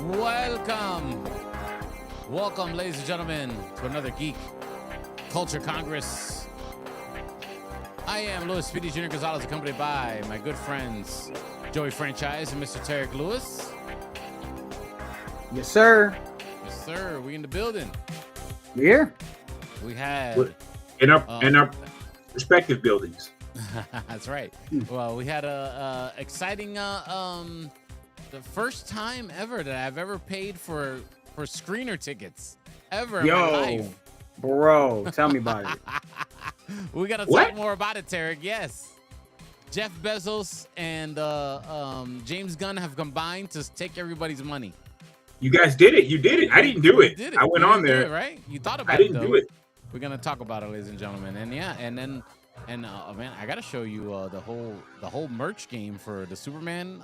Welcome. Welcome, ladies and gentlemen, to another Geek Culture Congress. I am Louis Speedy Jr. Gonzalez, accompanied by my good friends Joey Franchise and Mr. Tarek Lewis. Yes, sir. Yes, sir. We in the building. We here? We had in our respective buildings. That's right. Well, we had a exciting the first time ever that I've ever paid for screener tickets ever in my life. Bro, tell me about it. We gotta talk more about it, Tarek. Yes, Jeff Bezos and James Gunn have combined to take everybody's money. You guys did it. You did it. I didn't do it. I went on there. Right? You thought about it. I didn't do it. We're gonna talk about it, ladies and gentlemen. And yeah, and then man, I gotta show you the whole merch game for the Superman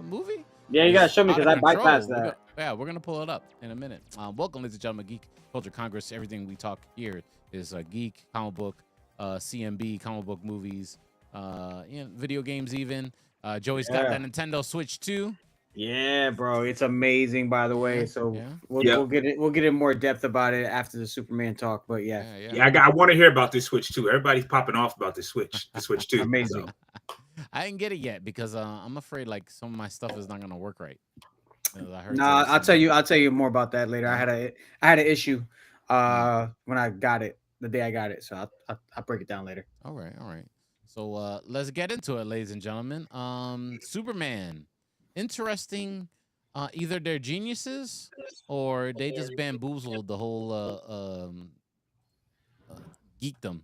movie. Yeah, you gotta show me because I bypassed that. We're gonna pull it up in a minute. Welcome, ladies and gentlemen, Geek Culture Congress. Everything we talk here is geek, comic book, CMB, comic book movies, video games even. Joey's got that Nintendo Switch 2. Yeah, bro, it's amazing. By the way, so we'll get in more depth about it after the Superman talk. But I want to hear about this Switch too. Everybody's popping off about this Switch, the Switch 2. Amazing. So. I didn't get it yet because I'm afraid like some of my stuff is not gonna work right. I'll tell you more about that later. I had an issue when I got it, the day I got it. So I'll break it down later. All right. So let's get into it, ladies and gentlemen. Superman. Interesting. Either they're geniuses or they just bamboozled the whole geekdom.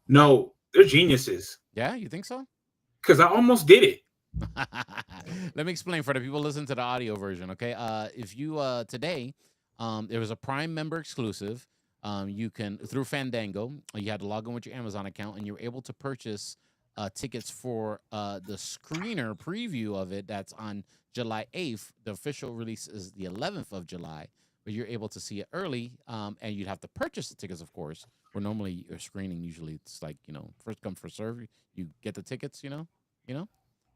No, they're geniuses. Yeah, you think so? Because I almost did it. Let me explain for the people listening to the audio version. Okay, if you today, there was a Prime member exclusive. You can through Fandango. You had to log in with your Amazon account, and you're able to purchase tickets for the screener preview of it. That's on July 8th. The official release is the 11th of July, but you're able to see it early. And you'd have to purchase the tickets, of course. Where normally your screening usually it's like first come first serve. You get the tickets,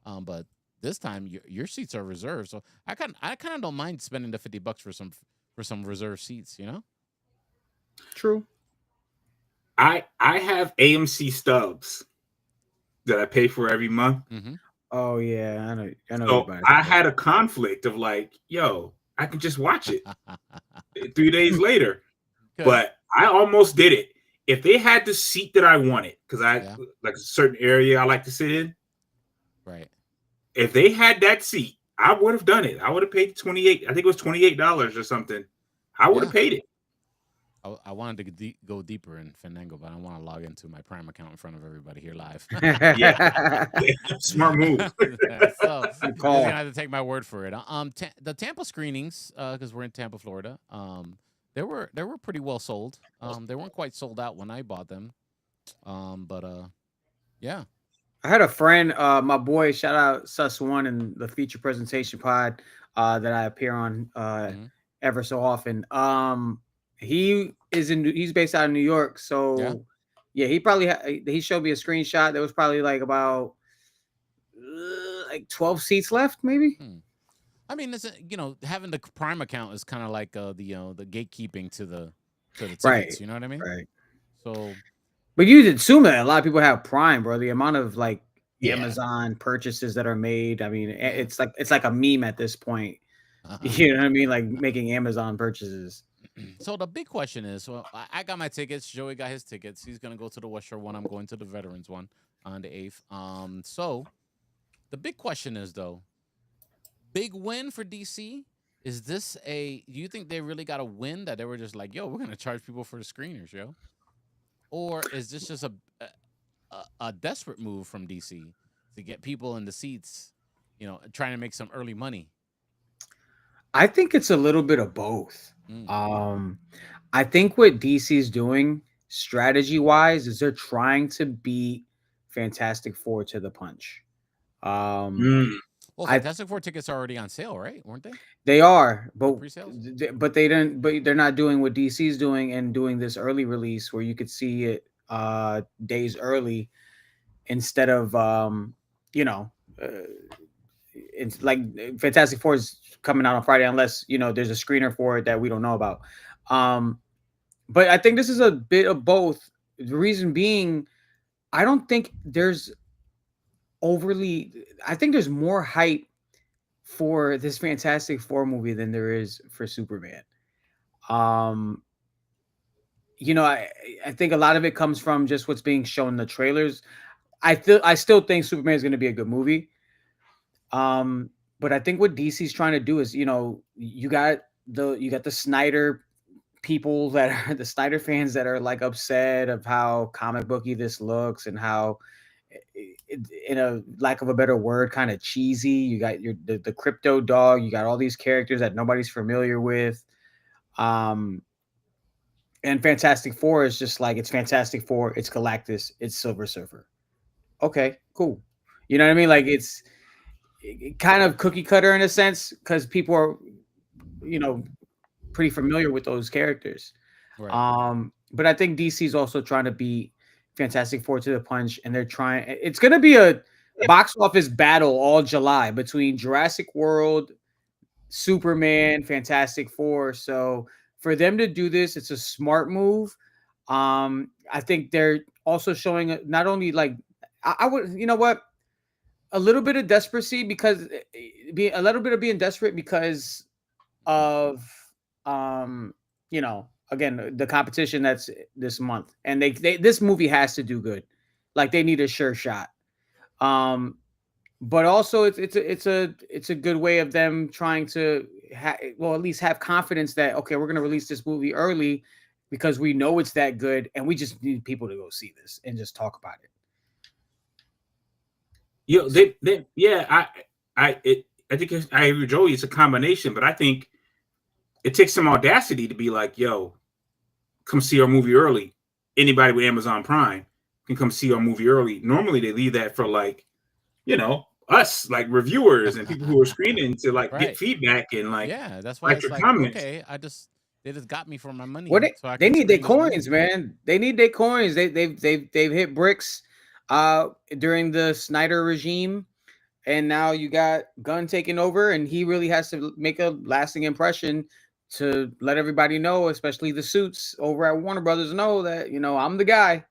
but this time your seats are reserved. So I kind of don't mind spending the $50 for some reserved seats. True. I have AMC stubs that I pay for every month. Mm-hmm. Oh yeah, I know. So I had a conflict of like, I can just watch it 3 days later. Good. But I almost did it. If they had the seat that I wanted, because like a certain area I like to sit in, right? If they had that seat, I would have done it. I would have paid $28. I think it was $28 or something. I would have paid it. I wanted to go deeper in Fandango, but I don't want to log into my Prime account in front of everybody here live. Smart move. So you're gonna have to take my word for it. The Tampa screenings, because we're in Tampa, Florida. They were pretty well sold. They weren't quite sold out when I bought them. But yeah. I had a friend, my boy, shout out Sus One and the feature presentation pod that I appear on ever so often. He's based out of New York, so he showed me a screenshot. There was probably like about 12 seats left, maybe. I mean, having the Prime account is kind of like the gatekeeping to the tickets. Right. You know what I mean? Right. So, but you'd assume that a lot of people have Prime, bro. The amount of Amazon purchases that are made. I mean, it's like a meme at this point. You know what I mean? Like making Amazon purchases. So the big question is, I got my tickets. Joey got his tickets. He's gonna go to the West Shore one. I'm going to the Veterans one on the 8th. So the big question is though. Big win for DC. Is this do you think they really got a win that they were just like, yo, we're gonna charge people for the screeners, yo? Or is this just a desperate move from DC to get people in the seats, trying to make some early money? I think it's a little bit of both. I think what DC's doing strategy wise is they're trying to beat Fantastic Four to the punch. Well, Fantastic Four tickets are already on sale, right? Weren't they? They are, but pre-sales? But they didn't. But they're not doing what DC's doing and doing this early release where you could see it days early instead of it's like Fantastic Four is coming out on Friday, unless there's a screener for it that we don't know about. But I think this is a bit of both. The reason being, I don't think there's I think there's more hype for this Fantastic Four movie than there is for Superman. I think a lot of it comes from just what's being shown in the trailers. I still think Superman is going to be a good movie. But I think what DC's trying to do is, you got the Snyder people that are the Snyder fans that are like upset of how comic booky this looks and how, in a lack of a better word, kind of cheesy. You got the crypto dog. You got all these characters that nobody's familiar with. And Fantastic Four is just like, it's Fantastic Four, it's Galactus, it's Silver Surfer. Okay, cool. You know what I mean? Like, it's kind of cookie cutter in a sense because people are, pretty familiar with those characters. Right. But I think DC's also trying to beat Fantastic Four to the punch, and they're trying. It's going to be a box office battle all July between Jurassic World, Superman, Fantastic Four. So for them to do this, it's a smart move. I think they're also showing not only like I would, a little bit of desperacy because a little bit of being desperate because of again, the competition that's this month, and they this movie has to do good. Like, they need a sure shot. But also it's a good way of them trying to at least have confidence that, okay, we're going to release this movie early because we know it's that good, and we just need people to go see this and just talk about it. I think I agree with Joey. It's a combination, but I think it takes some audacity to be like, yo, come see our movie early. Anybody with Amazon Prime can come see our movie early. Normally they leave that for like, us, like reviewers and people who are screening to like get feedback and like, yeah, that's why it's like, comments. Okay, they just got me for my money. They need their coins, man. They need their coins. They've hit bricks during the Snyder regime, and now you got Gunn taking over, and he really has to make a lasting impression to let everybody know, especially the suits over at Warner Brothers, know that I'm the guy.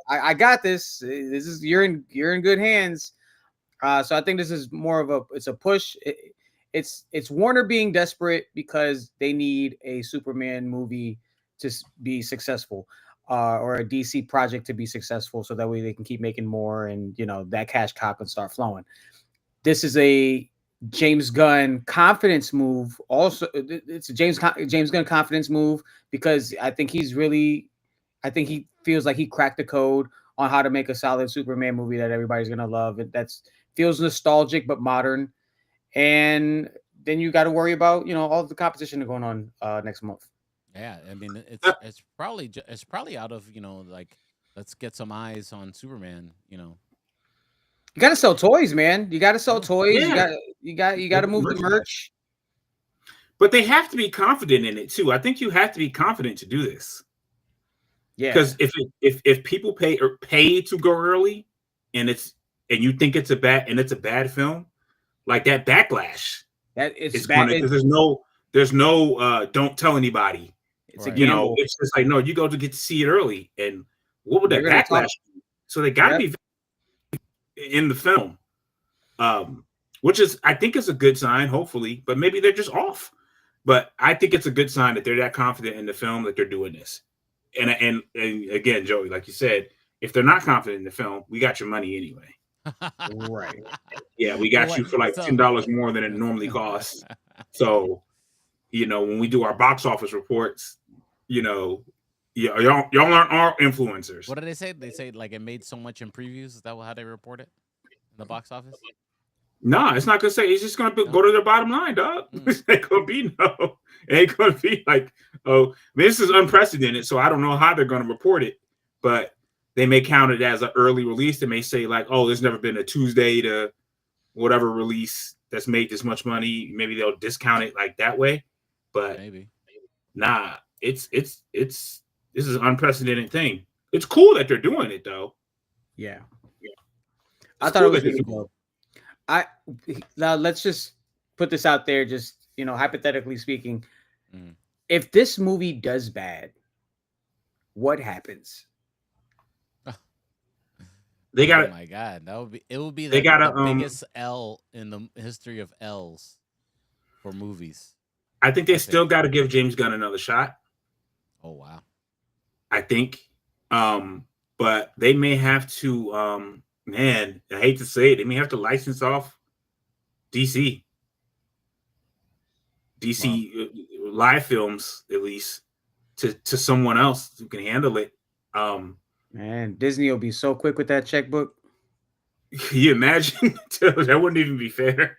I got this. This is you're in good hands. So I think this is more of a push. It's Warner being desperate because they need a Superman movie to be successful, or a DC project to be successful, so that way they can keep making more, and that cash cow can start flowing. This is a James Gunn confidence move. Also, it's a James Gunn confidence move because I think he feels like he cracked the code on how to make a solid Superman movie that everybody's gonna love. That's feels nostalgic but modern. And then you got to worry about all the competition going on next month. Yeah, I mean it's probably out of like, let's get some eyes on Superman. You got to sell toys, man. You got to sell toys. Yeah. You got to move the merch. But they have to be confident in it too. I think you have to be confident to do this. Yeah, because if people pay to go early, and you think it's a bad film, like that backlash. That it's bad. There's no don't tell anybody. It's right. It's just like, no, you go to get to see it early, and what would that backlash be? So they got to be in the film, which is, I think, is a good sign, hopefully, but maybe they're just off. But I think it's a good sign that they're that confident in the film that they're doing this. And again, Joey, like you said, if they're not confident in the film, we got your money anyway. Right. Yeah, we got you for like $10 more than it normally costs. So, when we do our box office reports, y'all aren't our influencers. What did they say? They say like it made so much in previews. Is that how they report it in the box office? No, it's not gonna say. It's just gonna go to the bottom line, dog. It ain't gonna be It ain't gonna be like, this is unprecedented. So I don't know how they're gonna report it, but they may count it as an early release. They may say like, there's never been a Tuesday to whatever release that's made this much money. Maybe they'll discount it like that way. But maybe, nah, this is an unprecedented thing. It's cool that they're doing it though. Yeah. I thought it was cool. Now let's just put this out there, just hypothetically speaking. Mm. If this movie does bad, what happens? They got Oh my god, it would be They the gotta, biggest L in the history of L's for movies. I think they I still think. got to give James Gunn another shot. Oh wow. I think, but they may have to. Man, I hate to say it, they may have to license off DC live films at least to someone else who can handle it. Man, Disney will be so quick with that checkbook. Can you imagine? That wouldn't even be fair.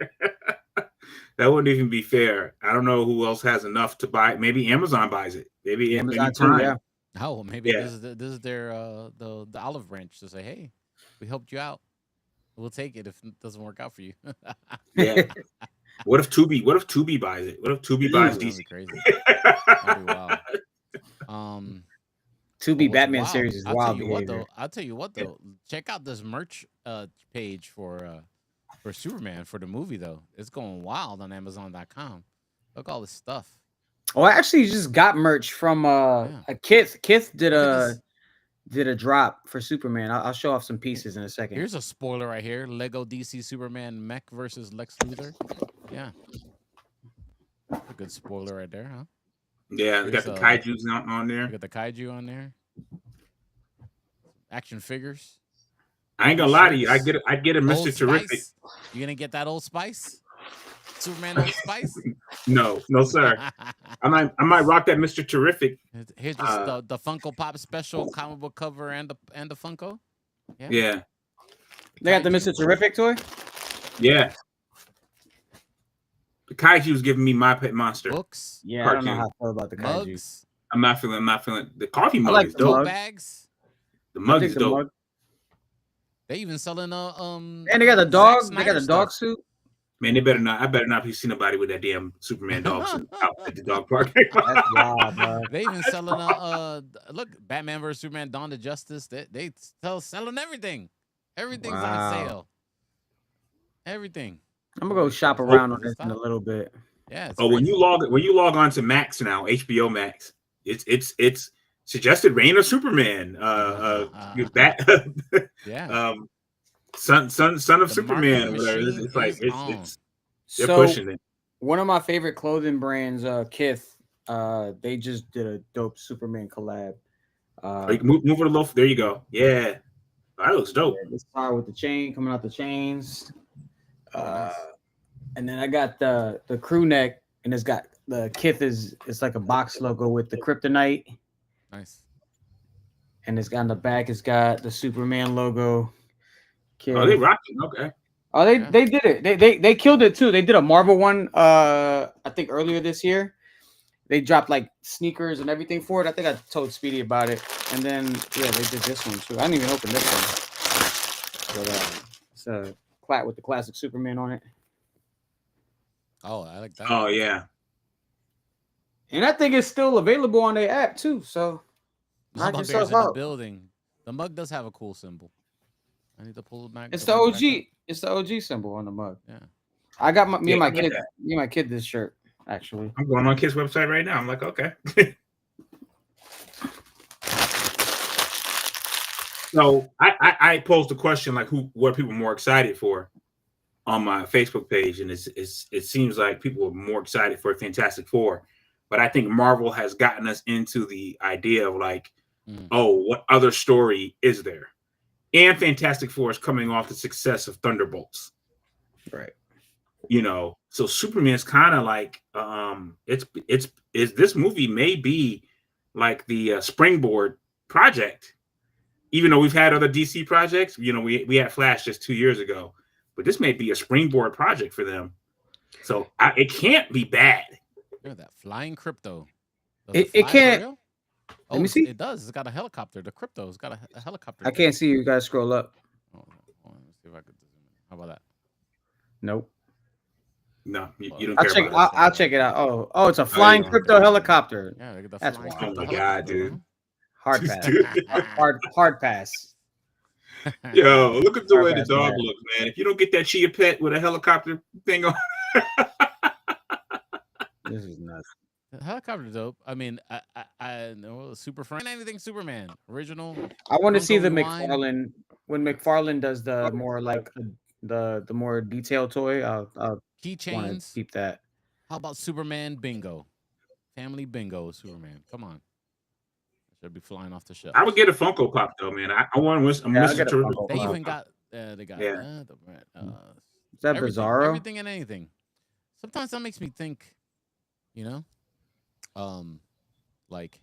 That wouldn't even be fair. I don't know who else has enough to buy. Maybe Amazon buys it. Maybe Amazon maybe too, yeah. Oh, well, maybe Yeah. this is their the olive branch to say, hey, we helped you out. We'll take it if it doesn't work out for you. Yeah. What if Tubi buys it? What if Tubi buys That'd DC? be crazy. That'd be wild. Tubi What's Batman wild- series is I'll wild tell you what behavior. though. I'll tell you what though. Check out this merch page for Superman for the movie though. It's going wild on Amazon.com. Look all this stuff. Oh, I actually just got merch from a Kith. Kith did Look at this. did a drop for Superman. I'll show off some pieces in a second. Here's a spoiler right here. Lego DC Superman Mech versus Lex Luthor. Yeah. That's a good spoiler right there, huh? Yeah, they got the Here's, kaiju's on there. You got the kaiju on there. Action figures. I ain't gonna lie to you. I Shirts. get a Mr. Old Terrific. Spice. You gonna get that Old Spice? Superman Old Spice? No, sir. I might rock that Mr. Terrific. Here's the Funko Pop special comic book cover and the Funko. Yeah. They got the Mr. Terrific toy. Yeah. The kaiju's giving me My Pet Monster. Books. Yeah, I don't know Cartoon. how I feel about the kaiju. Mugs. I'm not feeling the coffee mug like is the dope. mug. Bags. The I mug think is the dope. mug- They even selling And they got a Zack dog. They Snyder got a dog stuff. suit. Man, I better not be seeing nobody with that damn Superman dog suit out at the dog park. That's wild, bro. They even selling look, Batman vs Superman Dawn of Justice. They selling everything. Everything's Wow. on sale. Everything. I'm gonna go shop around on Good this in a stuff. little bit. Yeah. It's Oh, when crazy. you log on to Max now, HBO Max, it's suggested Reign of Superman. Bat Yeah. Son of The Superman. marketing Whatever. machine It's like is on. it's they're So pushing it. one of my favorite clothing brands, Kith, they just did a dope Superman collab. Move it a little. There you go. Yeah, that looks dope. This car with the chain coming out the chains. Nice. And then I got the crew neck, and it's got the Kith it's like a box logo with the kryptonite, Nice. and it's got on the back. It's got the Superman logo. Oh, they rocking. Okay. Oh, Yeah. they did it. They killed it too. They did a Marvel one. I think earlier this year. They dropped like sneakers and everything for it. I think I told Speedy about it, and then yeah, they did this one too. I didn't even open this one, but it's a plat with the classic Superman on it. Oh, I like that. Oh yeah. And I think it's still available on their app too. So knock Mama Bear's yourself in the out. building. The mug does have a cool symbol. I need to pull it back. It's the mug back OG. It's the OG symbol on the mug. Yeah. I got me and my I get kid. that. Me and my kid this shirt actually. I'm going on Kids website right now. I'm like, okay. So I posed the question like, what are people more excited for on my Facebook page, and it seems like people are more excited for Fantastic Four, but I think Marvel has gotten us into the idea of like, oh, what other story is there? And Fantastic Four is coming off the success of Thunderbolts, Right. you know. So Superman's kind of like, it's this movie may be like the springboard project. Even though we've had other DC projects, you know, we had Flash just 2 years ago, but this may be a springboard project for them. So it can't be bad. Look at that flying crypto. It fly for can't- real? Let me see. It does. It's got a helicopter. The crypto's got a helicopter. I can't see you. You guys scroll up. Oh, hold on, let's see if I could zoom in. How about that? Nope. No, you don't I'll care check. about I'll check it out. Oh, it's a flying yeah. crypto helicopter. Yeah, look at the That's flying wild. crypto Oh my God, helicopter, dude. Hard pass. Dude. hard pass. huh? Yo, look at the way the Hard-ass dog man. looks, man. If you don't get that Chia Pet with a helicopter thing on, This is nuts. Helicopter dope. I mean, I know Super Friend. Anything Superman original. I want to see the Rewind. McFarlane when McFarlane does the more like the more detailed toy. I'll want to Keychains. keep that. How about Superman Bingo? Family Bingo Superman. Come on. Should be flying off the shelf. I would get a Funko Pop though, man. I want to. I'll get a Terrific. Funko They Pop. even got. They got. Yeah. Is that everything, Bizarro? everything and anything. Sometimes that makes me think. Like.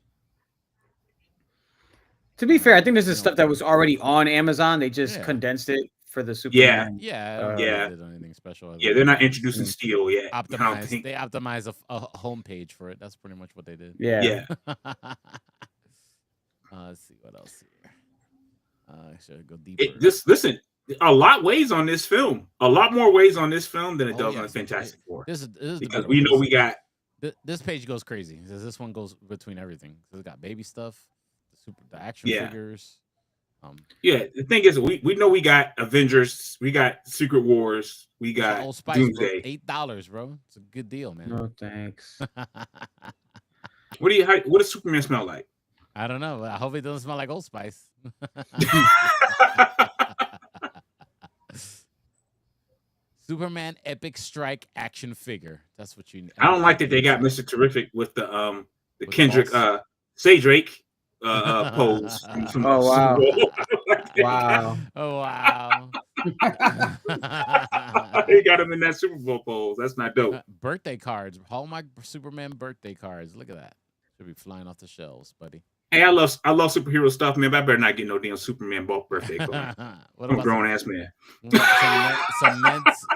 To be fair, I think this is stuff that was already on Amazon. They just Yeah. condensed it for the Superman. Yeah. Uh, They Yeah. did anything special. Yeah, they're not introducing steel yet. I don't Optimized. think. They optimized a homepage for it. That's pretty much what they did. Yeah. Let's see what else here. Should I go deeper? Listen, a lot weighs on this film. A lot more weighs on this film than it does on the Fantastic Four. This is Because the we know we got. this page goes crazy. This one goes between everything. So it's got baby stuff, the action Yeah. figures. Yeah, the thing is, we know we got Avengers, we got Secret Wars, we got Old Spice, bro. Doomsday. $8, bro. It's a good deal, man. No thanks. What does Superman smell like? I don't know. I hope it doesn't smell like Old Spice. Superman Epic Strike action figure. That's what you need. I don't like that they got Mr. Terrific with the With Kendrick false. Saydrake pose. from Oh, wow. Super Bowl. Wow. Oh, wow. They got him in that Super Bowl pose. That's not dope. Birthday cards. Hallmark Superman birthday cards. Look at that. Should be flying off the shelves, buddy. Hey, I love superhero stuff, man. But I better not get no damn Superman bulk birthday card. What I'm a about grown ass man. some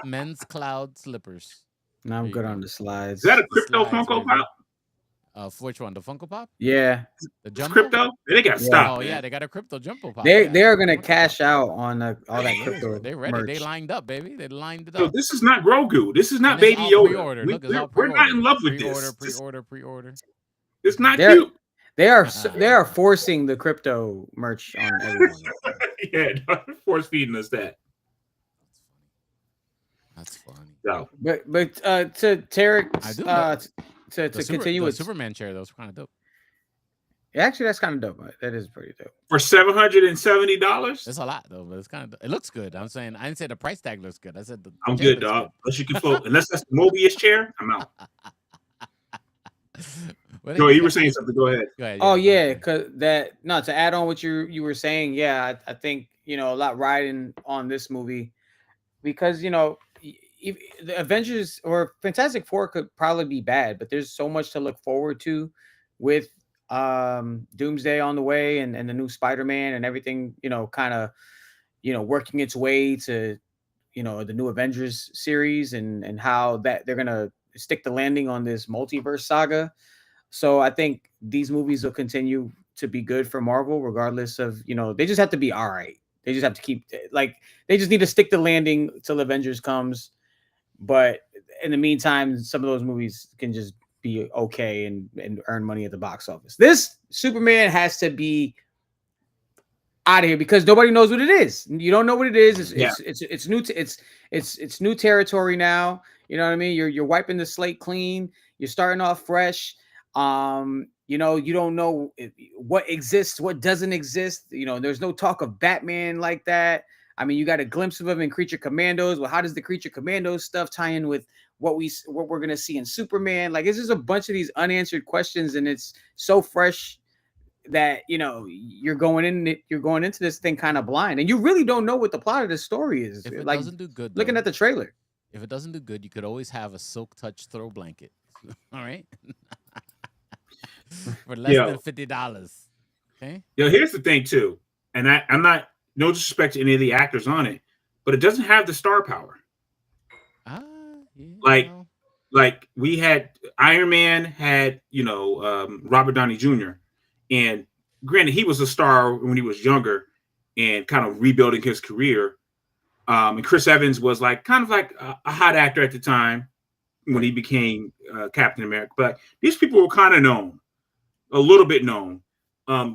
men's cloud slippers? No, I'm There you good go. on the slides. Is that a crypto Slides, Funko baby. Pop? For which one? The Funko Pop? Yeah. The It's Jumbo? crypto? They got Yeah. stopped. Oh yeah, man. they got a crypto Jumbo Pop. They yeah. are gonna Funko cash Pop. out on all that crypto. They ready. merch. They lined up, baby. They lined it Yo, up. this is not Grogu. This is not And it's Baby all Yoda. pre-order. Look, it's all We're not in love with pre-order, this. pre-order. It's not They're- cute. They are forcing the crypto merch on everyone. Yeah, force feeding us that. That's funny. So But to Tarek, I do know. to continue the with Superman chair, that was kind of dope. actually that's kind of dope. That is pretty dope. for $770, It's a lot though, but it's kind of. It looks good. I'm saying I didn't say the price tag looks good. I said the I'm chair good, looks dog. Unless you can float. Unless that's the Mobius chair, I'm out. What No, did you were saying something. Go ahead. Go ahead, Oh go yeah, ahead. because to add on what you were saying, yeah, I think a lot riding on this movie because the Avengers or Fantastic Four could probably be bad, but there's so much to look forward to with Doomsday on the way and the new Spider-Man and everything, kind of working its way to the new Avengers series and how that they're gonna stick the landing on this multiverse saga. So I think these movies will continue to be good for Marvel, regardless of they just have to be all right. They just have to keep they just need to stick the landing till Avengers comes. But in the meantime, some of those movies can just be okay and earn money at the box office. This Superman has to be out of here because nobody knows what it is. You don't know what it is. It's new. It's new territory now. You know what I mean? You're wiping the slate clean. You're starting off fresh. You don't know what exists, what doesn't exist. There's no talk of Batman like that. I mean, you got a glimpse of him in Creature Commandos. Well, how does the Creature Commandos stuff tie in with what we're gonna see in Superman? Like, it's just a bunch of these unanswered questions, and it's so fresh that you're going into this thing kind of blind, and you really don't know what the plot of the story is. If it Like, doesn't do good, looking though, at the trailer. if it doesn't do good, you could always have a Silk Touch throw blanket. All right, for less than $50. Okay. Here's the thing too, and I'm not no disrespect to any of the actors on it, but it doesn't have the star power. Yeah, Like we had Iron Man had Robert Downey Jr. and granted he was a star when he was younger and kind of rebuilding his career. And Chris Evans was kind of like a hot actor at the time when he became Captain America. But these people were kind of known, a little bit known.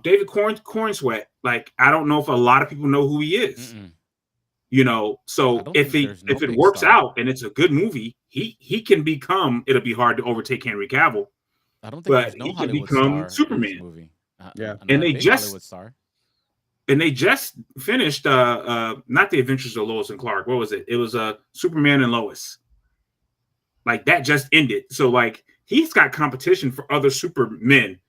David Cornsweet, I don't know if a lot of people know who he is. You know, so if it works out and it's a good movie, he can become. It'll be hard to overtake Henry Cavill. I don't think there's no he Hollywood can become star Superman. in this movie. Yeah, and they just finished not the Adventures of Lois and Clark. What was it? It was Superman and Lois. Like that just ended. So like he's got competition for other Supermen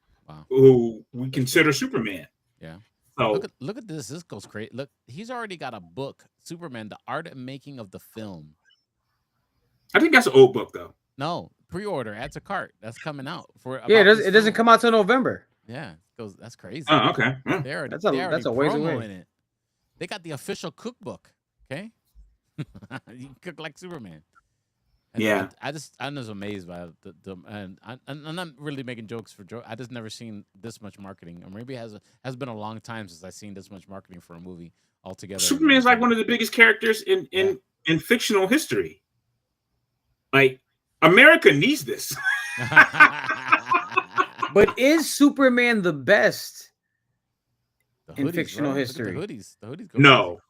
who we consider Superman. Yeah. So look at this. This goes crazy. Look, he's already got a book, Superman: The Art and Making of the Film. I think that's an old book though. No, pre-order. Add to cart. That's coming out for. It doesn't come out till November. Yeah, that's crazy. Oh, okay. That's a ways away. It. They got the official cookbook. Okay, you can cook like Superman. And yeah, I'm just amazed by and I'm not really making jokes for joke. I just never seen this much marketing, or maybe it has been a long time since I've seen this much marketing for a movie altogether. Superman's like one of the biggest characters in fictional history. Like America needs this. But is Superman the best in fictional bro. history? The hoodies no,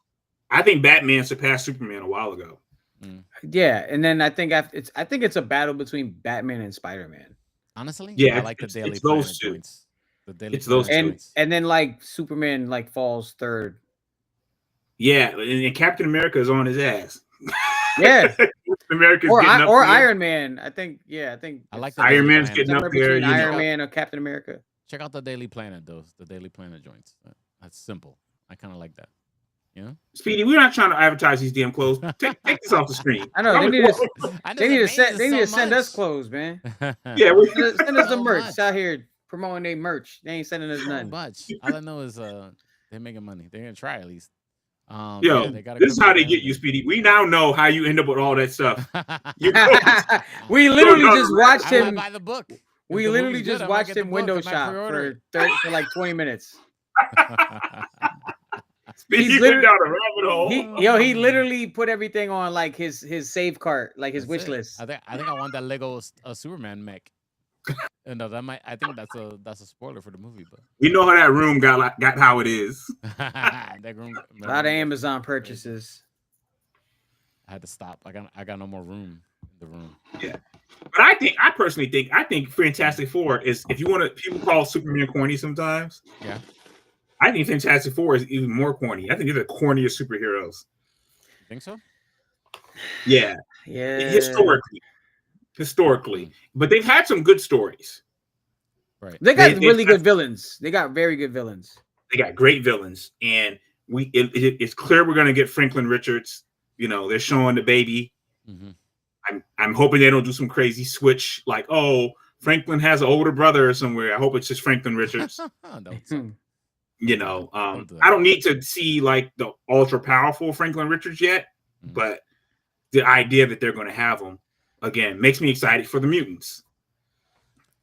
I think Batman surpassed Superman a while ago. Yeah, and then I think it's a battle between Batman and Spider-Man. Honestly, yeah, I like the Daily Planet joints. The Daily those two. And then like Superman like falls third. Yeah, and Captain America is on his ass. Yeah, America's or getting up there. Iron Man. I think I like the Iron Man's getting up there. Iron Man or Captain America. Check out the Daily Planet, the Daily Planet joints. That's simple. I kind of like that. You know, Speedy, we're not trying to advertise these damn clothes. Take this off the screen. I know they need to send us clothes, man. Yeah, send us the merch. It's out here promoting their merch. They ain't sending us nothing. Much. All I know is they're making money. They're gonna try at least. Yo, this is how they get you, Speedy. We now know how you end up with all that stuff. We literally just watched him buy the book. We literally just watched him window shop for like 20 minutes. He's went down a rabbit hole. He literally put everything on like his save cart, like his wish list. I think I want that Lego Superman mech. No, I think that's a spoiler for the movie, but we know how that room got how it is. That room, a lot of Amazon purchases. I had to stop. I got no more room in the room. Yeah, but I personally think Fantastic Four is, if you want to, people call Superman corny sometimes. Yeah. I think Fantastic Four is even more corny. I think they're the corniest superheroes. You think so? Yeah. Yeah. Historically, but they've had some good stories. Right. They got really good villains. They got very good villains. They got great villains, and it's clear we're going to get Franklin Richards. You know, they're showing the baby. Mm-hmm. I'm hoping they don't do some crazy switch like, oh, Franklin has an older brother somewhere. I hope it's just Franklin Richards. You know, I don't need to see like the ultra powerful Franklin Richards yet, but the idea that they're going to have him again makes me excited for the mutants.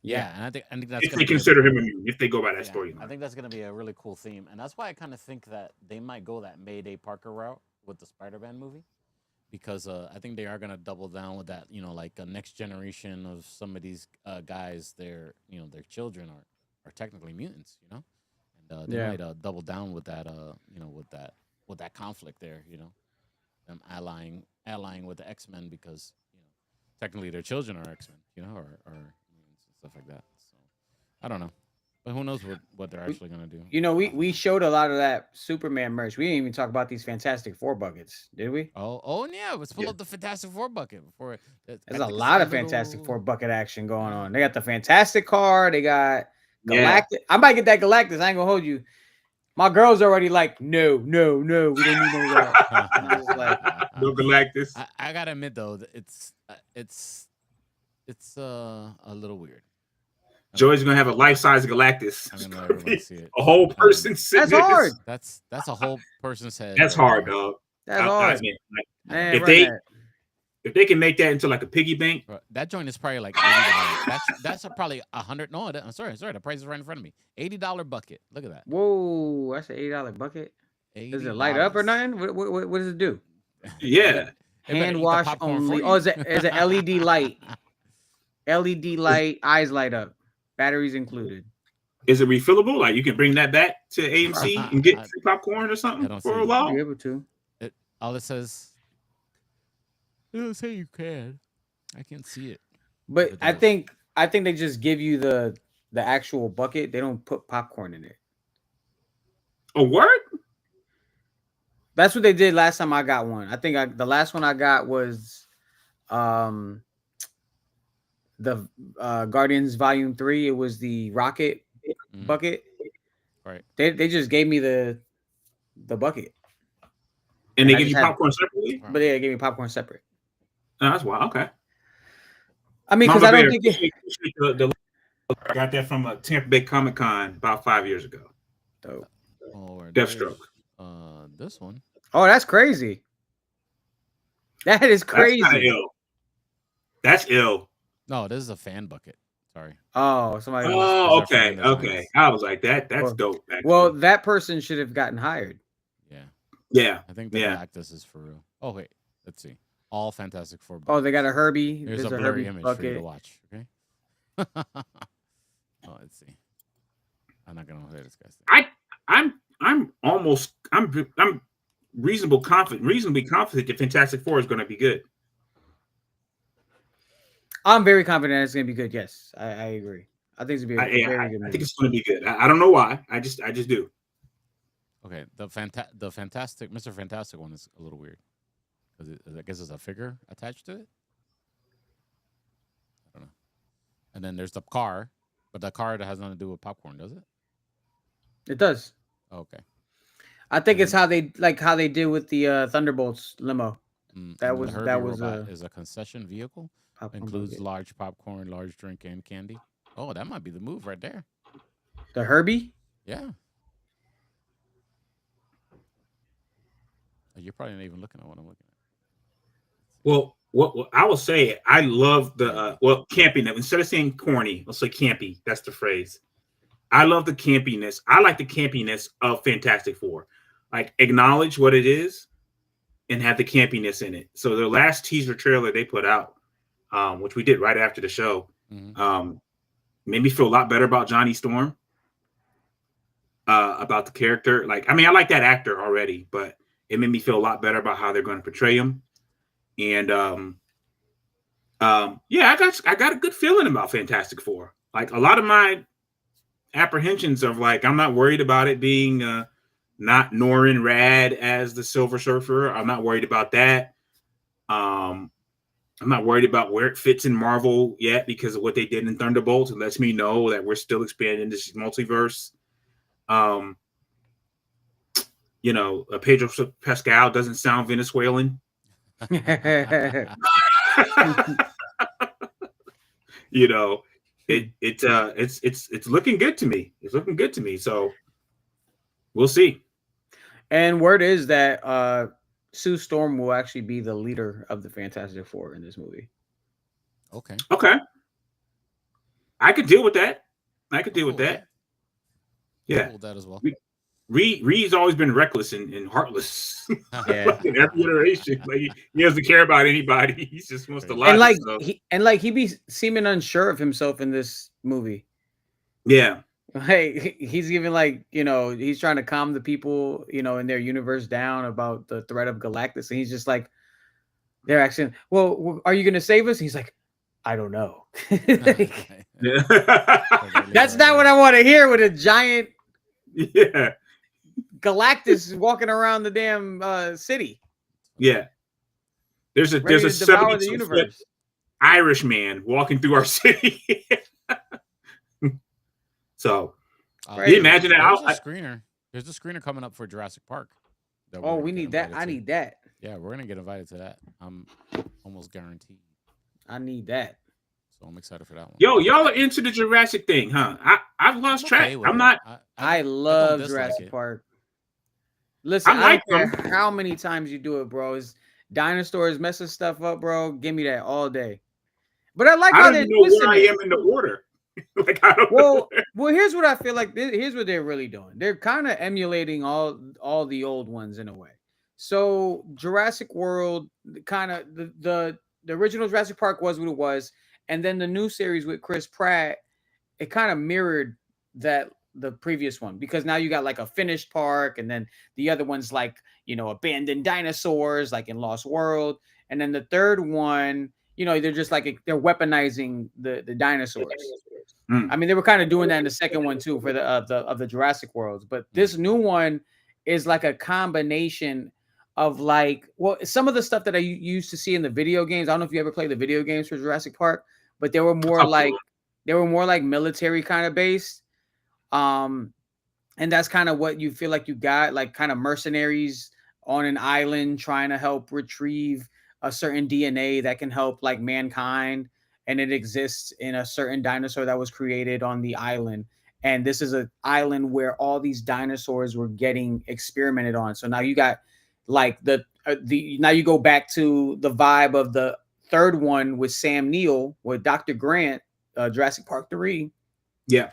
Yeah, and I think that's if they consider him a mutant, if they go by that story. I think that's going to be a really cool theme, and that's why I kind of think that they might go that Mayday Parker route with the Spider-Man movie, because I think they are going to double down with that. You know, like a next generation of some of these guys, their children are technically mutants. You know. They might double down with that, with that conflict there, them allying with the X-Men because, technically their children are X-Men, or stuff like that. So I don't know, but who knows what they're actually gonna do. We showed a lot of that Superman merch. We didn't even talk about these Fantastic Four buckets, did we? Oh yeah, let's pull up the Fantastic Four bucket before. There's a lot of Fantastic Four bucket action going on. They got the Fantastic car. They got Galactus. Yeah. I might get that Galactus. I ain't gonna hold you. My girl's already like, no, we don't need no Galactus. No Galactus. I gotta admit though, it's a little weird. Joey's gonna have a life-size Galactus. I'm gonna never see it. A whole person. That's hard. That's a whole person's head. That's hard, dog. That's hard. If they can make that into like a piggy bank, that joint is probably like $80. That's probably $100. No, I'm sorry. The price is right in front of me. $80 bucket. Look at that. Whoa, that's an $80 bucket. $80. Does it light up or nothing? What does it do? Yeah, hand wash only. Oh, is it an LED light? LED light, eyes light up, batteries included. Is it refillable? Like you can bring that back to AMC and get free popcorn or something for a while? Be able to. All it says, it'll say you can. I can't see it. But It I does. think they just give you the actual bucket. They don't put popcorn in it. A word? That's what they did last time I got one. I think the last one I got was the Guardians Volume 3. It was the rocket bucket. Right. They just gave me the bucket. And I they give just you had- popcorn separately? But yeah, they gave me popcorn separate. Oh, that's wild. Okay. I mean, because Mama I don't Bear, think it. appreciate the got that from Tampa Bay Comic Con about 5 years ago. Dope. Oh, Deathstroke. This one. Oh, that's crazy. That is That's kind of crazy. ill. That's ill. No, this is a fan bucket. Sorry. Oh, somebody. Oh, These are fan okay. designs. Okay. I was like, that's Well- dope. Actually. Well, that person should have gotten hired. Yeah. yeah. I think the Yeah. Galactus is for real. Oh, wait. Let's see. All Fantastic Four. Oh, they got a Herbie. There's a There's a blurry Herbie image for you to bucket. watch. Okay. Oh, let's see. I'm not gonna play this guy's thing. I'm reasonably confident that Fantastic Four is going to be good. I'm very confident it's gonna be good. Yes, I agree. I think it's gonna be a very good I movie. think it's going to be good. I don't know why. I just do. Okay, the fantastic Mr. Fantastic one is a little weird because I guess there's a figure attached to it. I don't know. And then there's the car, but the car that has nothing to do with popcorn, does it? It does. Oh, okay. I think And it's how they did with the Thunderbolts limo. That was- the that Herbie was, robot is a concession vehicle. Popcorn Includes bucket. large popcorn, large drink, and candy. Oh, that might be the move right there. The Herbie. Yeah. You're probably not even looking at what I'm looking at. Well, what I will say, I love the campiness. Instead of saying corny, let's say campy. That's the phrase. I love the campiness. I like the campiness of Fantastic Four. Like, acknowledge what it is and have the campiness in it. So the last teaser trailer they put out, which we did right after the show, made me feel a lot better about Johnny Storm, about the character. Like, I mean, I like that actor already, but it made me feel a lot better about how they're going to portray him. And yeah, I got a good feeling about Fantastic Four. Like, a lot of my apprehensions of, like, I'm not worried about it being not Norrin Rad as the Silver Surfer. I'm not worried about that. I'm not worried about where it fits in Marvel yet because of what they did in Thunderbolts. It lets me know that we're still expanding this multiverse. You know, Pedro Pascal doesn't sound Venezuelan. You know, it's looking good to me. It's looking good to me. So we'll see. And word is that Sue Storm will actually be the leader of the Fantastic Four in this movie. Okay. Okay. I could deal with that. I could deal with that. Yeah. Cool with that as well. Reed's always been reckless and heartless. Yeah. Like, in every iteration. Like, he doesn't care about anybody. He just wants to lie. And he be seeming unsure of himself in this movie. Yeah. Hey, he's even like, you know, he's trying to calm the people, you know, in their universe down about the threat of Galactus. And he's just like, they're asking, well, are you going to save us? He's like, I don't know. Yeah. That's not what I want to hear with a giant Yeah. Galactus walking around the damn city. Yeah. There's a Ready to devour the 72-foot universe. Irish man walking through our city. So, Right. imagine that? There's a screener. There's a screener coming up for Jurassic Park. Oh, we need that. I need that. Yeah, we're gonna get invited to that. I'm almost guaranteed. I need that. So I'm excited for that one. Yo, y'all are into the Jurassic thing, huh? I've lost track. I'm not. I love dislike Jurassic it. Park. Listen, I like I don't care how many times you do it, bro. Is dinosaurs messing stuff up, bro? Give me that all day. But I like I how don't they're even know twisting where I it. am in the order. Like, I don't know. Well, here's what I feel like. Here's what they're really doing. They're kind of emulating all the old ones in a way. So Jurassic World, kind of the original Jurassic Park was what it was, and then the new series with Chris Pratt, it kind of mirrored that the previous one, because now you got like a finished park, and then the other one's like, you know, abandoned dinosaurs like in Lost World, and then the third one, you know, they're just like they're weaponizing the dinosaurs. I mean, they were kind of doing that in the second one too for the Jurassic Worlds, but this new one is like a combination of like, well, some of the stuff that I used to see in the video games. I don't know if you ever played the video games for Jurassic Park, but they were more like military kind of based. And that's kind of what you feel like you got, like kind of mercenaries on an island trying to help retrieve a certain DNA that can help like mankind. And it exists in a certain dinosaur that was created on the island. And this is an island where all these dinosaurs were getting experimented on. So now you got like now you go back to the vibe of the third one with Sam Neill, with Dr. Grant, Jurassic Park 3. Yeah.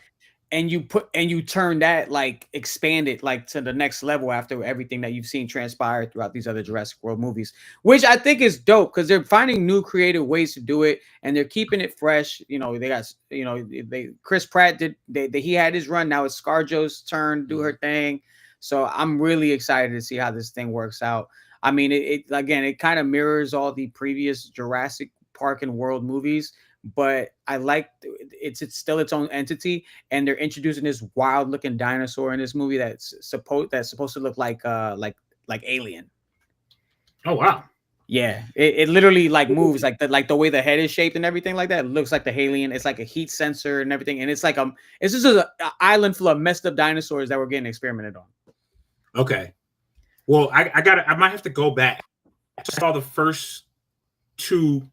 And you turn that, like, expand it like to the next level after everything that you've seen transpire throughout these other Jurassic World movies, which I think is dope because they're finding new creative ways to do it and they're keeping it fresh. You know, they got, you know, Chris Pratt he had his run. Now it's ScarJo's turn to do her thing. So I'm really excited to see how this thing works out. I mean, it kind of mirrors all the previous Jurassic Park and World movies, but I like it's still its own entity, and they're introducing this wild looking dinosaur in this movie that's supposed to look like Alien. Oh wow. Yeah, it literally like moves like the way the head is shaped and everything like that. It looks like the Alien. It's like a heat sensor and everything, and it's like it's just an island full of messed up dinosaurs that were getting experimented on. Okay, well I might have to go back. I saw the first two.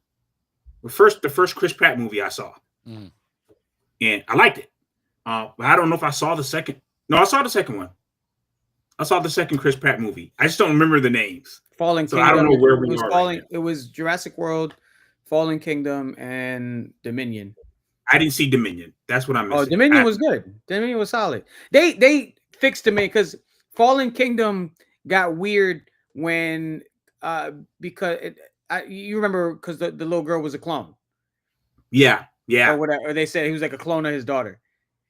The first Chris Pratt movie I saw, and I liked it. But I don't know if I saw the second. No, I saw the second one. I saw the second Chris Pratt movie. I just don't remember the names. Fallen Kingdom. I don't know where we are. Right now. It was Jurassic World, Fallen Kingdom, and Dominion. I didn't see Dominion. That's what I'm missing. Oh, Dominion was good. Dominion was solid. They fixed Dominion because Fallen Kingdom got weird when because you remember because the little girl was a clone. Yeah. Or whatever. Or they said he was like a clone of his daughter.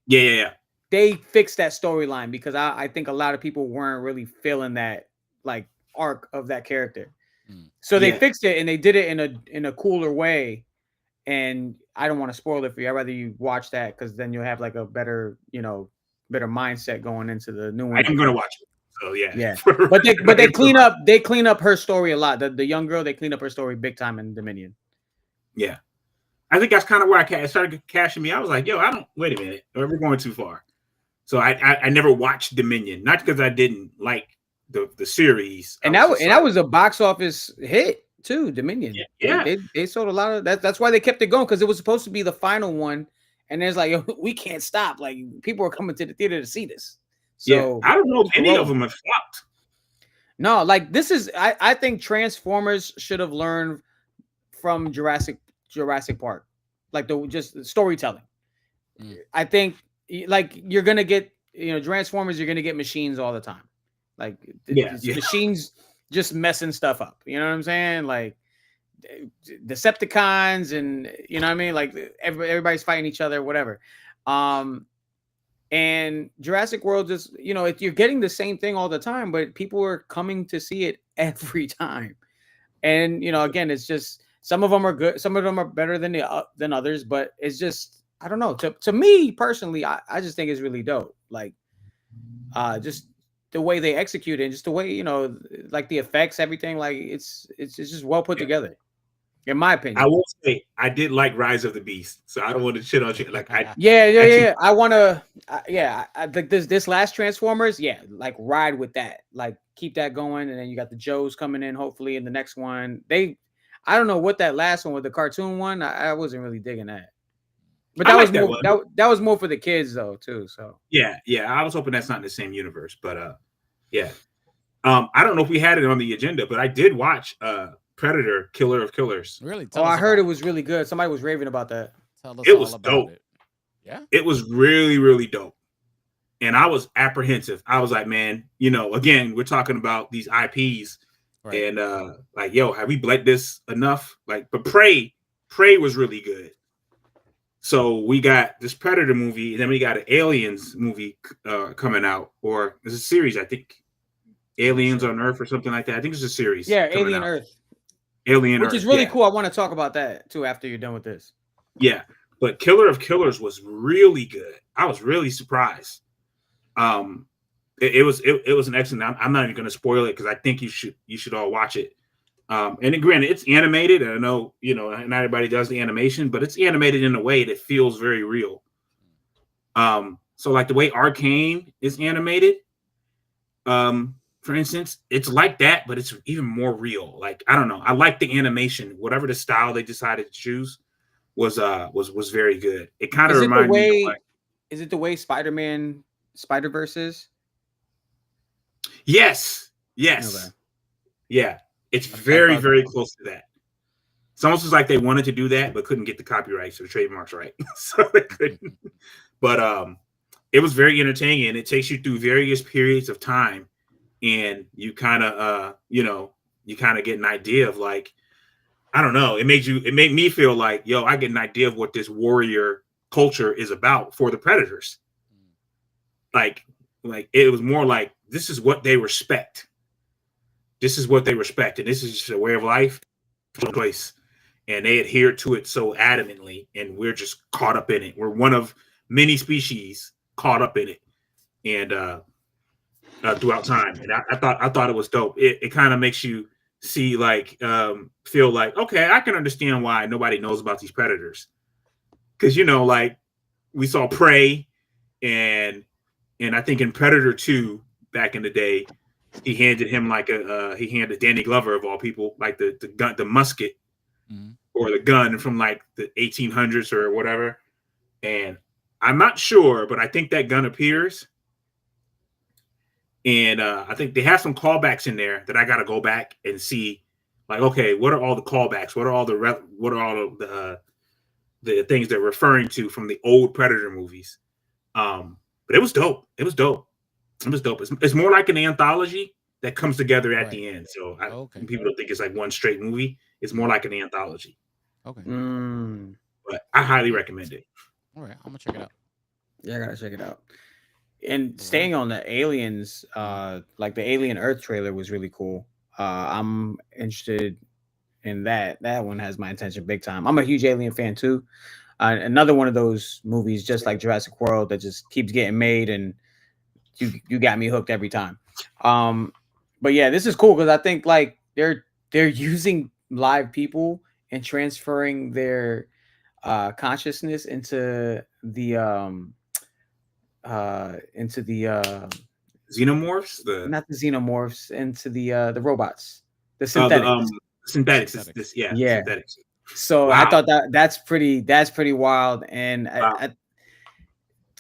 Yeah. They fixed that storyline because I think a lot of people weren't really feeling that like arc of that character. So they fixed it and they did it in a cooler way. And I don't want to spoil it for you. I'd rather you watch that because then you'll have like a better mindset going into the new one. I'm gonna watch it. So yeah. But they clean up her story a lot. The young girl, they clean up her story big time in Dominion. Yeah. I think that's kind of where I started cashing me. I was like, wait a minute. We're going too far. So I never watched Dominion, not because I didn't like the series. And that was a box office hit too, Dominion. Yeah. They sold a lot of that. That's why they kept it going, because it was supposed to be the final one. And there's like, we can't stop. Like, people are coming to the theater to see this. So I don't know if any of them have flopped. No, like this is I think Transformers should have learned from Jurassic Park, like just storytelling. I think like you're gonna get Transformers, you're gonna get machines all the time, like machines just messing stuff up. You know what I'm saying? Like Decepticons, and you know what I mean? Like everybody's fighting each other, whatever. And Jurassic World just, you're getting the same thing all the time, but people are coming to see it every time. And, again, it's just, some of them are good. Some of them are better than others, but it's just, I don't know. To me personally, I just think it's really dope. Like, just the way they execute it, and just the way, like the effects, everything, like it's just well put together. In my opinion, I will say I did like Rise of the Beast, so I don't want to shit on you. Like, I want to, I think this last Transformers, like ride with that, like keep that going, and then you got the Joes coming in, hopefully in the next one. I don't know what that last one with the cartoon one, I wasn't really digging that, but that was more for the kids though too. So yeah, I was hoping that's not in the same universe, but I don't know if we had it on the agenda, but I did watch Predator, Killer of Killers. Really? I heard it was really good. Somebody was raving about that. Tell us it was dope. It. Yeah. It was really, really dope. And I was apprehensive. I was like, man, again, we're talking about these IPs. Right. And have we bled this enough? Like, but Prey was really good. So we got this Predator movie, and then we got an Aliens movie coming out, or it's a series, I think. Aliens on Earth or something like that. I think it's a series. Yeah, coming Alien out. Earth. Alien Which Earth, is really yeah. cool. I want to talk about that too after you're done with this. Yeah, but Killer of Killers was really good. I was really surprised. It was an excellent. I'm not even going to spoil it because I think you should all watch it. And then, granted, it's animated. And I know not everybody does the animation, but it's animated in a way that feels very real. So like the way Arcane is animated, for instance, it's like that, but it's even more real. Like, I don't know. I like the animation. Whatever the style they decided to choose was very good. It kind of reminded me of is it the way Spider-Man Spider-Verse is? Yes. Okay. Yeah. It's very, very close to that. It's almost like they wanted to do that, but couldn't get the copyrights or the trademarks right. So they couldn't. But it was very entertaining, and it takes you through various periods of time, and you kind of get an idea of, like, I don't know. It made me feel like, I get an idea of what this warrior culture is about for the Predators. Like it was more like, this is what they respect. This is what they respect, and this is just a way of life, place, and they adhere to it so adamantly, and we're just caught up in it. We're one of many species caught up in it, and throughout time. And I thought it was dope. It kind of makes you see, like, feel like, okay, I can understand why nobody knows about these predators, because like we saw Prey, and I think in Predator 2 back in the day, he handed him he handed Danny Glover, of all people, like the gun, the musket, or the gun from like the 1800s or whatever. And I'm not sure, but I think that gun appears. And I think they have some callbacks in there that I got to go back and see. Like, okay, what are all the callbacks? What are all the things they're referring to from the old Predator movies? But it was dope. It was dope. It's more like an anthology that comes together at the end. So people don't think it's like one straight movie. It's more like an anthology. Okay. But I highly recommend it. All right, I'm gonna check it out. Yeah, I gotta check it out. And staying on the aliens, like the Alien Earth trailer was really cool. I'm interested in that. That one has my attention big time. I'm a huge Alien fan too. Another one of those movies, just like Jurassic World, that just keeps getting made, and you got me hooked every time. But yeah, this is cool because I think like they're using live people and transferring their consciousness into the xenomorphs, not the xenomorphs, into the robots, the synthetics. Synthetics. Yeah. Synthetics. So wow. I thought that's pretty wild, and wow.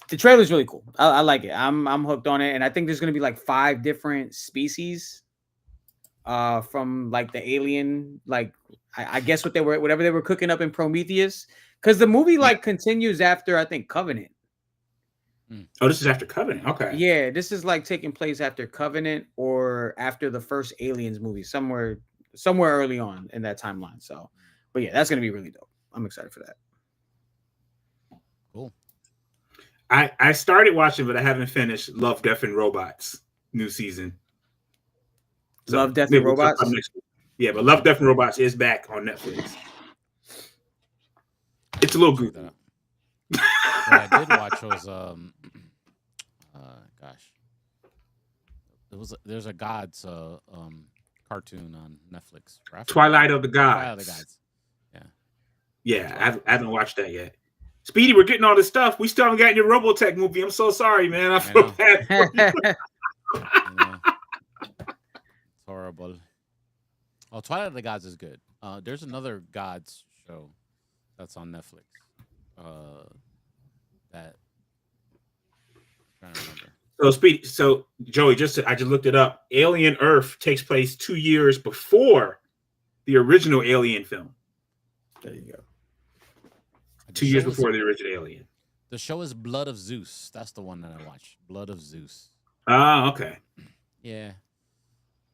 The trailer is really cool. I like it. I'm hooked on it, and I think there's gonna be like 5 different species from like the alien, like I guess whatever they were cooking up in Prometheus, because the movie like continues after, I think, Covenant. Oh, this is after Covenant. Okay. Yeah, this is like taking place after Covenant or after the first Aliens movie, somewhere early on in that timeline. So, but yeah, that's gonna be really dope. I'm excited for that. Cool. I started watching, but I haven't finished Love, Death, and Robots new season. So Love, Death, and Robots? Yeah, but Love, Death, and Robots is back on Netflix. It's a little goofy. Yeah, I did watch those. There's a Gods cartoon on Netflix. Twilight of the Gods. Twilight of the Gods. Yeah, I haven't watched that yet. Speedy, we're getting all this stuff. We still haven't gotten your Robotech movie. I'm so sorry, man. I feel bad for you. It's horrible. Oh, Twilight of the Gods is good. There's another Gods show that's on Netflix. That I'm trying to remember. So Joey, I just looked it up. Alien Earth takes place 2 years before the original Alien film. There you go. 2 years before the original Alien. The show is Blood of Zeus. That's the one that I watched. Blood of Zeus. Ah, okay. Yeah.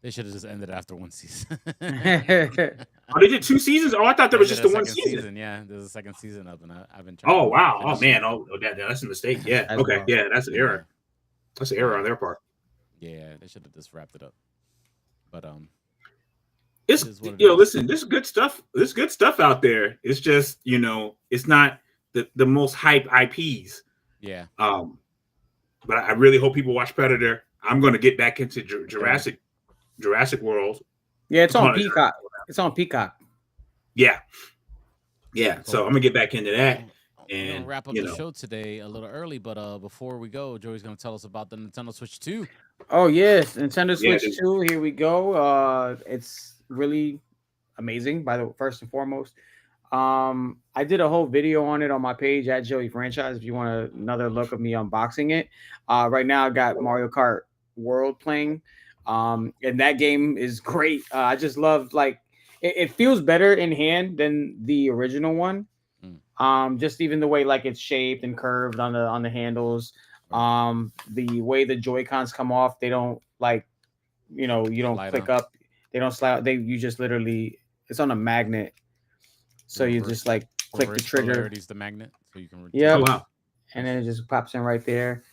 They should have just ended after one season. Oh, they did 2 seasons. Oh, I thought there was just the one second season. Yeah, there's a second season up, and I've been trying. Oh to wow! finish Oh man! Oh, that's a mistake. Yeah. As Okay. well. Yeah, that's an error. Yeah. That's an error on their part. Yeah, they should have just wrapped it up. But It's it is what it you know, is. listen, there's good stuff. There's good stuff out there. It's just it's not the most hype IPs. Yeah. But I really hope people watch Predator. I'm going to get back into Jurassic World. Yeah, it's on Peacock. It's on Peacock. Yeah. So I'm gonna get back into that. We're And gonna wrap up the show today a little early, but before we go, Joey's gonna tell us about the Nintendo Switch 2. Oh yes, Nintendo Switch 2. Here we go. It's really amazing. First and foremost, I did a whole video on it on my page at Joey Franchise. If you want another look of me unboxing it, right now I got Mario Kart World playing, and that game is great. I just love it feels better in hand than the original one. Just even the way it's shaped and curved on the handles. The way the Joy-Cons come off, they don't you don't click up, they don't slide. You just literally, it's on a magnet. So you just click the trigger. The magnet, so you can. Yeah. Oh, wow. And then it just pops in right there.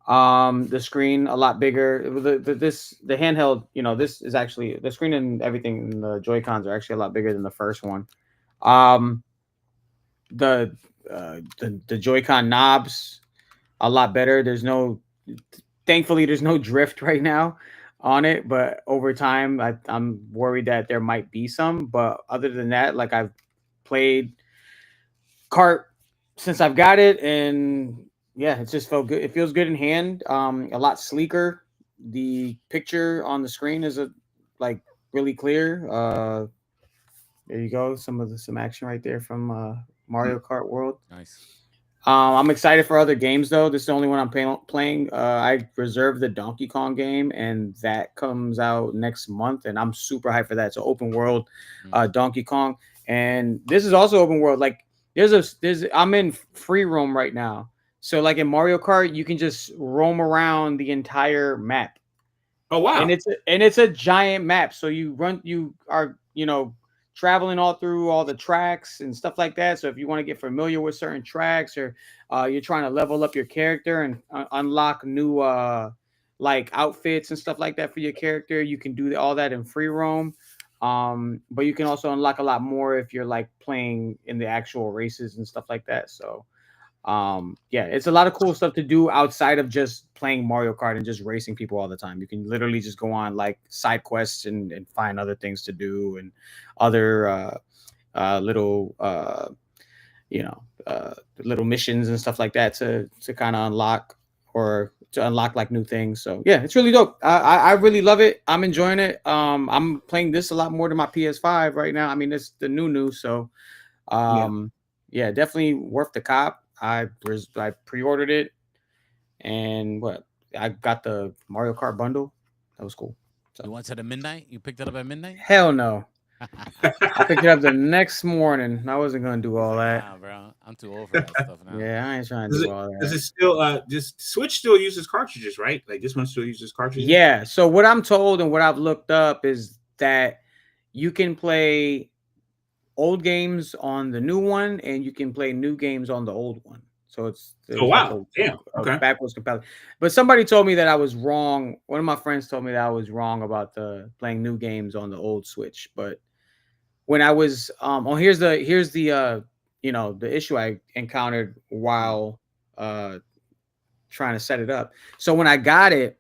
The screen a lot bigger. The handheld, this is actually the screen and everything. And the Joy-Cons are actually a lot bigger than the first one. The Joy-Con knobs a lot better. Thankfully there's no drift right now on it, but over time I'm worried that there might be some. But other than that, I've played kart since I've got it, and yeah, it just felt good. It feels good in hand. A lot sleeker. The picture on the screen is really clear. There you go. Some action right there from Mario Kart World. Nice. I'm excited for other games though. This is the only one I'm playing. I reserved the Donkey Kong game, and that comes out next month, and I'm super hyped for that. It's an open world Donkey Kong, and this is also open world. I'm in free roam right now. So in Mario Kart, you can just roam around the entire map. Oh wow! And it's a giant map. So you are traveling all through all the tracks and stuff like that. So if you want to get familiar with certain tracks, or you're trying to level up your character and unlock new outfits and stuff like that for your character, you can do all that in free roam. But you can also unlock a lot more if you're playing in the actual races and stuff like that. So yeah, it's a lot of cool stuff to do outside of just playing Mario Kart and just racing people all the time. You can literally just go on side quests and find other things to do, and other little little missions and stuff like that to kind of unlock, or to unlock new things. So yeah, it's really dope. I really love it. I'm enjoying it. I'm playing this a lot more than my PS5 right now. I mean, it's the new, so yeah, definitely worth the cop. I pre-ordered it, and I got the Mario Kart bundle. That was cool. So you went to the midnight? You picked it up at midnight? Hell no. I picked it up the next morning. I wasn't gonna do all that. Nah, bro. I'm too old for that stuff now. Yeah, I ain't trying to do all that. Does it still just Switch still uses cartridges, right? This one still uses cartridges? Yeah. So what I'm told and what I've looked up is that you can play old games on the new one, and you can play new games on the old one. So it's wow, damn, okay, backwards compatible. But somebody told me that I was wrong. One of my friends told me that I was wrong about the playing new games on the old Switch. But when I was here's the the issue I encountered while trying to set it up. So when I got it,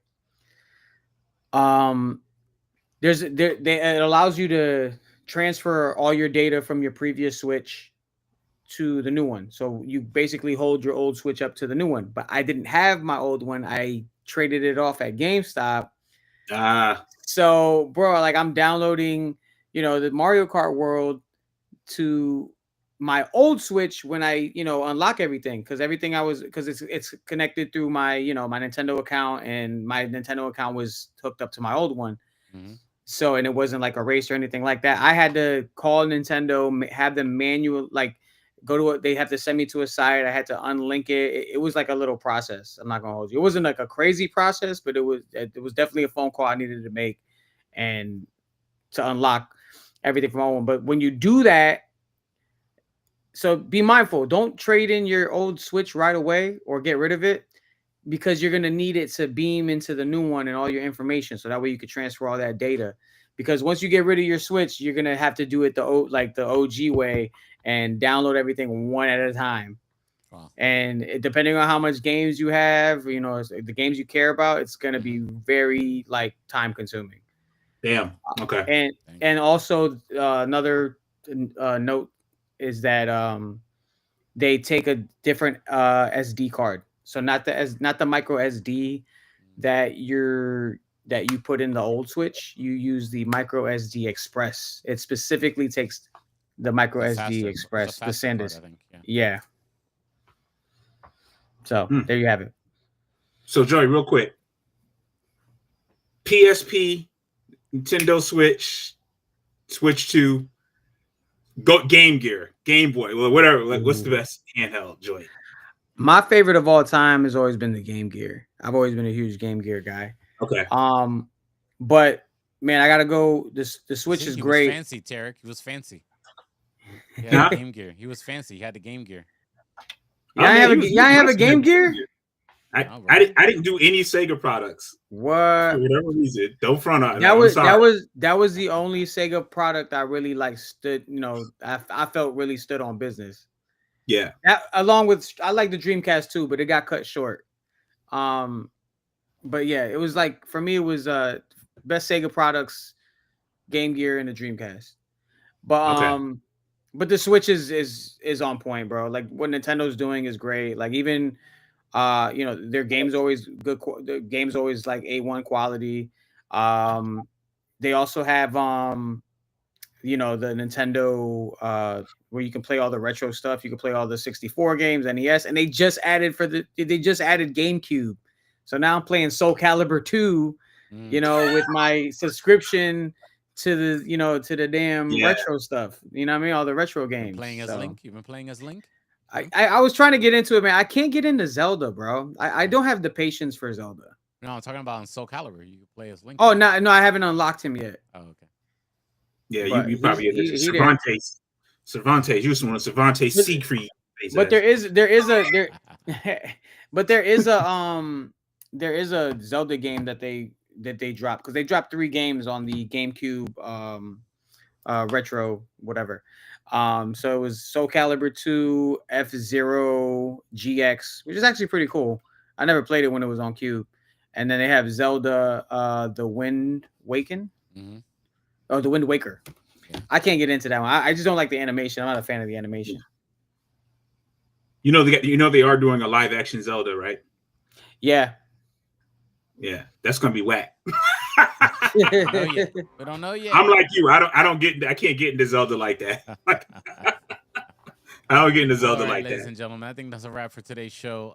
it allows you to transfer all your data from your previous Switch to the new one. So you basically hold your old Switch up to the new one. But I didn't have my old one. I traded it off at GameStop. So bro, I'm downloading, the Mario Kart World to my old Switch when I, unlock everything, because it's connected through my, my Nintendo account, and my Nintendo account was hooked up to my old one. Mm-hmm. So, and it wasn't a race or anything like that. I had to call Nintendo, have them manual, go to it. They have to send me to a site. I had to unlink it. It was a little process. I'm not gonna hold you. It wasn't a crazy process, but it was definitely a phone call I needed to make. and to unlock everything from all one. But when you do that, so be mindful. Don't trade in your old Switch right away or get rid of it, because you're gonna need it to beam into the new one and all your information, so that way you can transfer all that data. Because once you get rid of your Switch, you're gonna have to do it the OG way and download everything one at a time. Wow. And depending on how much games you have, you know, the games you care about, it's gonna be very like time consuming. Damn. Okay. And also another note is that they take a different SD card. So not the micro SD that you put in the old Switch. You use the micro SD Express. It specifically takes the micro SD Express, the SanDisk. Yeah. So there you have it. So Joey, real quick, PSP, Nintendo Switch, Switch 2, Game Gear, Game Boy, well, whatever. Like, what's the best handheld, Joey? My favorite of all time has always been the Game Gear. I've always been a huge Game Gear guy. Okay. But man, I gotta go. The Switch is great. He was fancy, Tarek. He was fancy. He had Game Gear. He was fancy. He had the Game Gear. Y'all have a Game Gear? I didn't do any Sega products. What? For whatever reason, don't front on that was the only Sega product I really like stood. You know, I felt really stood on business. Yeah. Along with, I like the Dreamcast too, but it got cut short. But yeah, it was like, for me, it was best Sega products, Game Gear and the Dreamcast. But but the Switch is on point, bro. Like what Nintendo's doing is great. Like even you know, their games always good. The games always like A1 quality. They also have you know, the Nintendo where you can play all the retro stuff. You can play all the 64 games, NES, and they just added GameCube. So now I'm playing Soul Calibur 2, you know, with my subscription to the damn retro stuff. You know what I mean? All the retro games. Playing as Link. You've been playing as Link? I was trying to get into it, man. I can't get into Zelda, bro. I don't have the patience for Zelda. No, I'm talking about in Soul Calibur. You can play as Link. Oh, no, I haven't unlocked him yet. Oh, okay. Yeah, you probably Cervantes. Cervantes, you just want Cervantes Siegfried. But there is a Zelda game that they dropped, because they dropped 3 games on the GameCube retro whatever. So it was Soul Calibur 2, F-Zero GX, which is actually pretty cool. I never played it when it was on Cube. And then they have Zelda the Wind Waken. Mm-hmm. Oh, the Wind Waker. Yeah. I can't get into that one. I just don't like the animation. I'm not a fan of the animation. You know they are doing a live action Zelda, right? Yeah. Yeah, that's gonna be whack. We don't know yet. I'm like you. I can't get into Zelda like that. I don't get into Zelda like that. Ladies and gentlemen, I think that's a wrap for today's show.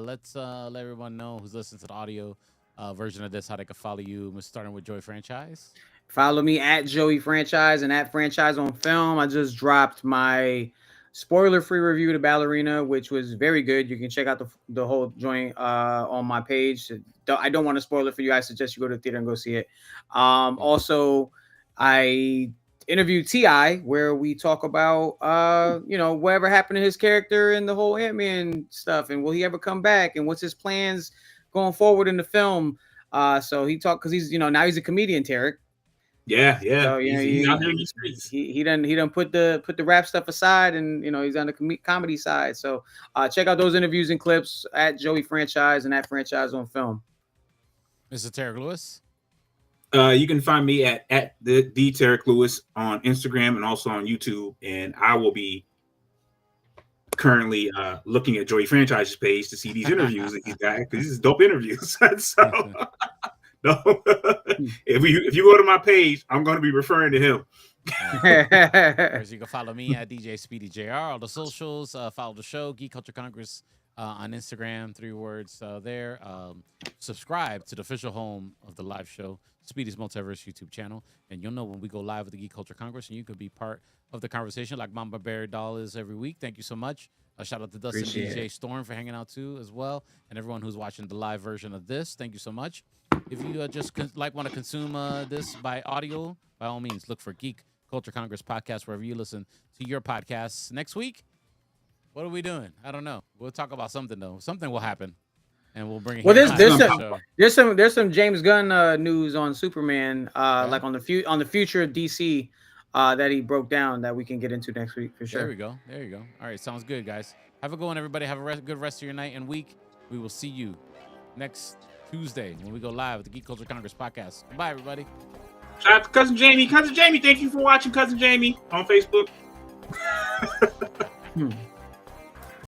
Let's let everyone know who's listening to the audio version of this how they can follow you. We're starting with Joey Franchise. Follow me at Joey Franchise and at Franchise on Film. I just dropped my spoiler-free review to Ballerina, which was very good. You can check out the whole joint on my page. I don't want to spoil it for you. I suggest you go to the theater and go see it. Also, I interviewed T.I., where we talk about you know, whatever happened to his character and the whole Ant-Man stuff, and will he ever come back, and what's his plans going forward in the film. So he talked, because he's, you know, now he's a comedian, Tarek. Yeah. So, you know, he's out there in the streets. He done put the rap stuff aside, and you know, he's on the comedy side. So check out those interviews and clips at Joey Franchise and at Franchise on Film. Mr. Tarek Lewis. You can find me at the Tarek Lewis on Instagram and also on YouTube, and I will be currently looking at Joey Franchise's page to see these interviews that he's got, because this is dope interviews. So no, if you go to my page, I'm going to be referring to him. You can follow me at DJ Speedy JR, all the socials. Follow the show, Geek Culture Congress on Instagram, 3 words there. Subscribe to the official home of the live show, Speedy's Multiverse YouTube channel, and you'll know when we go live with the Geek Culture Congress, and you could be part of the conversation like Mamba Bear Doll is every week. Thank you so much. Shout out to Dustin DJ Storm for hanging out too as well, and everyone who's watching the live version of this. Thank you so much. If you just want to consume this by audio, by all means, look for Geek Culture Congress podcast wherever you listen to your podcasts. Next week, what are we doing? I don't know. We'll talk about something though. Something will happen, and we'll bring it. Well, there's some James Gunn news on Superman, like on the future of DC, that he broke down that we can get into next week for sure. There you go. All right, sounds good, guys. Have a good one, everybody. Have a good rest of your night and week. We will see you next Tuesday when we go live with the Geek Culture Congress podcast. Bye, everybody. Shout out to Cousin Jamie. Cousin Jamie, thank you for watching Cousin Jamie on Facebook.